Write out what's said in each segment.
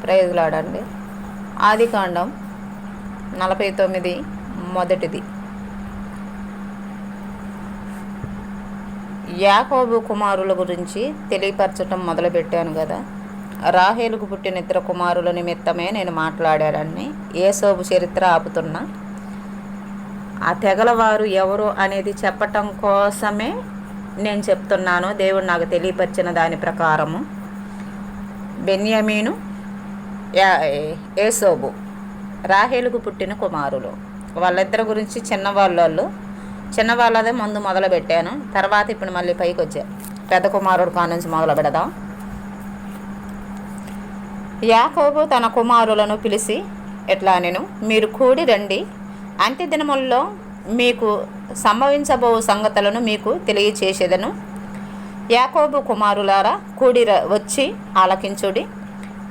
ప్రైజ్లాడండి. ఆదికాండం 49 మొదటిది. యాకోబు కుమారుల గురించి తెలియపరచటం మొదలుపెట్టాను కదా. రాహేలుకు పుట్టిన ఇద్దరు కుమారుల నిమిత్తమే నేను మాట్లాడానని ఏసోబు చరిత్ర ఆపుతున్నా. ఆ తెగలవారు ఎవరు అనేది చెప్పటం కోసమే నేను చెప్తున్నాను. దేవుడు నాకు తెలియపరిచిన దాని ప్రకారము బెన్యామీను, ఏసోబు రాహేలుకు పుట్టిన కుమారులు. వాళ్ళిద్దరి గురించి చిన్నవాళ్ళదే ముందు మొదలు పెట్టాను. తర్వాత ఇప్పుడు మళ్ళీ పైకి వచ్చా. పెద్ద కుమారుడు కానుంచి మొదలు పెడదాం. యాకోబు తన కుమారులను పిలిచి ఎట్లా నేను, మీరు కూడి రండి, అంత్యదినముల్లో మీకు సంభవించబో సంగతులను మీకు తెలియచేసేదను. యాకోబు కుమారులారా, కూడి వచ్చి ఆలకించుడి.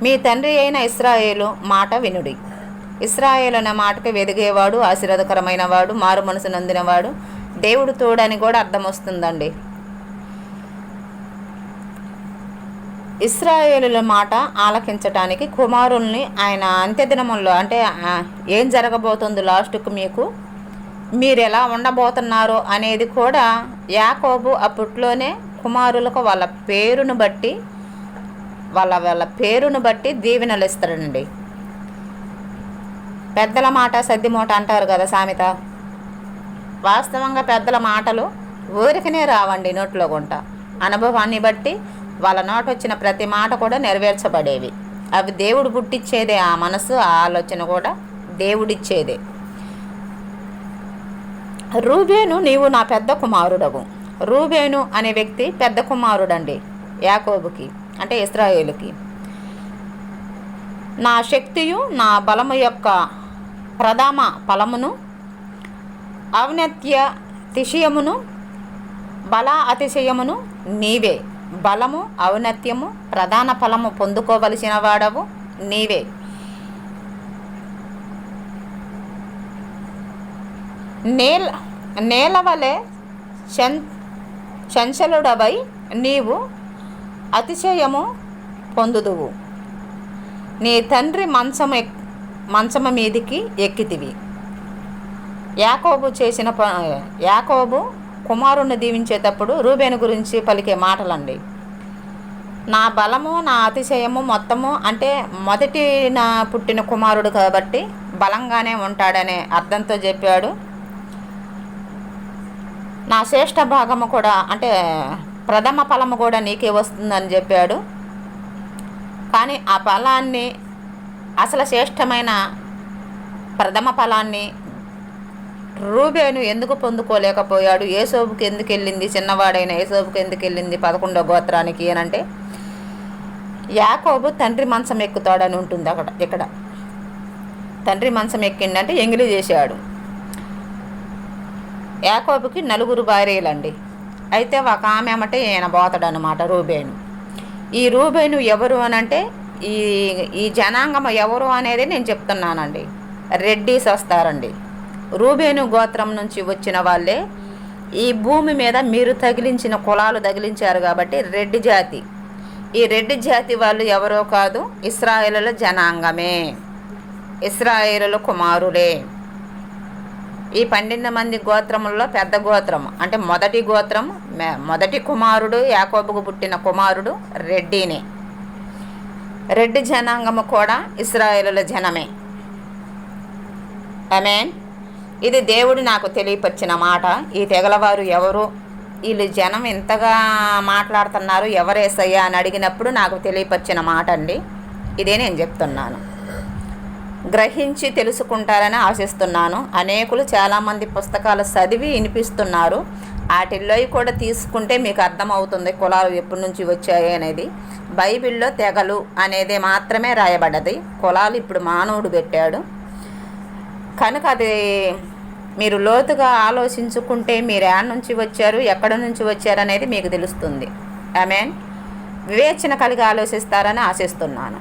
మీ తండ్రి అయిన ఇశ్రాయేలు మాట వినుడి. ఇశ్రాయేలు అనే మాటకి వెదిగేవాడు, ఆశీర్వాదకరమైన వాడు, మారు మనసు నొందినవాడు, దేవుడు తోడని కూడా అర్థం వస్తుందండి. ఇశ్రాయేలుల మాట ఆలకించటానికి కుమారుల్ని ఆయన అంత్యదినముల్లో, అంటే ఏం జరగబోతుంది లాస్ట్కు మీరు ఎలా ఉండబోతున్నారో అనేది కూడా యాకోబు అప్పట్లోనే కుమారులకు వాళ్ళ పేరును బట్టి దీవెనలు ఇస్తాడండి. పెద్దల మాట సద్దిమూట అంటారు కదా సామెత. వాస్తవంగా పెద్దల మాటలు ఊరికనే రావండి నోట్లో గుంట. అనుభవాన్ని బట్టి వాళ్ళ నోట వచ్చిన ప్రతి మాట కూడా నెరవేర్చబడేవి. అవి దేవుడు పుట్టించేదే. ఆ మనసు, ఆ ఆలోచన కూడా దేవుడిచ్చేదే. రూబేను, నీవు నా పెద్ద కుమారుడవు. రూబేను అనే వ్యక్తి పెద్ద కుమారుడండి యాకోబుకి, అంటే ఇశ్రాయేలుకి. నా శక్తియు నా బలము యొక్క ప్రథమ ఫలమును, ఔన్నత్య అతిశయమును, బల అతిశయమును నీవే. బలము, ఔన్నత్యము, ప్రధాన ఫలము పొందుకోవలసిన వాడవు నీవే. నేల వలె చంచలుడవై నీవు అతిశయము పొందుదువు. నీ తండ్రి మంచము మీదికి ఎక్కితివి. యాకోబు కుమారుణ్ణి దీవించేటప్పుడు రూబేను గురించి పలికే మాటలండి. నా బలము, నా అతిశయము మొత్తము, అంటే మొదటి నా పుట్టిన కుమారుడు కాబట్టి బలంగానే ఉంటాడనే అర్థంతో చెప్పాడు. నా శ్రేష్ఠ భాగము కూడా, అంటే ప్రథమ ఫలము కూడా నీకే వస్తుందని చెప్పాడు. కానీ ఆ ఫలాన్ని, అసలు శ్రేష్టమైన ప్రథమ ఫలాన్ని రూబేను ఎందుకు పొందుకోలేకపోయాడు? ఏసోబుకి ఎందుకు వెళ్ళింది? చిన్నవాడైన ఏసోబుకి ఎందుకు వెళ్ళింది 11వ గోత్రానికి అని అంటే, యాకోబు తండ్రి మంచం ఎక్కుతాడని ఉంటుంది ఇక్కడ. తండ్రి మంచం ఎక్కిండంటే ఎంగిలి చేశాడు. యాకోబుకి 4 భార్యలండి. అయితే ఒక ఆమె ఏమంటే ఈయన పోతాడు అనమాట రూబేను. ఈ రూబేను ఎవరు అని అంటే, ఈ జనాంగం ఎవరు అనేది నేను చెప్తున్నానండి. రెడ్డీస్ వస్తారండి. రూబేను గోత్రం నుంచి వచ్చిన వాళ్ళే ఈ భూమి మీద మీరు తగిలించిన కులాలు తగిలించారు కాబట్టి రెడ్డి జాతి. ఈ రెడ్డి జాతి వాళ్ళు ఎవరో కాదు, ఇశ్రాయేలుల జనాంగమే, ఇశ్రాయేలుల కుమారులే. ఈ 12 మంది గోత్రముల్లో పెద్ద గోత్రం, అంటే మొదటి కుమారుడు, యాకోబుకు పుట్టిన కుమారుడు రెడ్డినే. రెడ్డి జనాంగము కూడా ఇశ్రాయేలుల జనమే. ఆమేన్. ఇది దేవుడు నాకు తెలియపరిచిన మాట. ఈ తెగలవారు ఎవరు, వీళ్ళు జనం ఇంతగా మాట్లాడుతున్నారు, ఎవరేసయ్యా అని అడిగినప్పుడు నాకు తెలియపరిచిన మాట అండి. ఇదే నేను చెప్తున్నాను. గ్రహించి తెలుసుకుంటారని ఆశిస్తున్నాను. అనేకులు చాలామంది పుస్తకాలు చదివి వినిపిస్తున్నారు. వాటిల్లో కూడా తీసుకుంటే మీకు అర్థమవుతుంది కులాలు ఎప్పటి నుంచి వచ్చాయి అనేది. బైబిల్లో తెగలు అనేది మాత్రమే రాయబడ్డది. కులాలు ఇప్పుడు మానవుడు పెట్టాడు కనుక అది మీరు లోతుగా ఆలోచించుకుంటే మీరు యాడ్ నుంచి వచ్చారు, ఎక్కడ నుంచి వచ్చారు అనేది మీకు తెలుస్తుంది. ఆమేన్. వివేచన కలిగి ఆలోచిస్తారని ఆశిస్తున్నాను.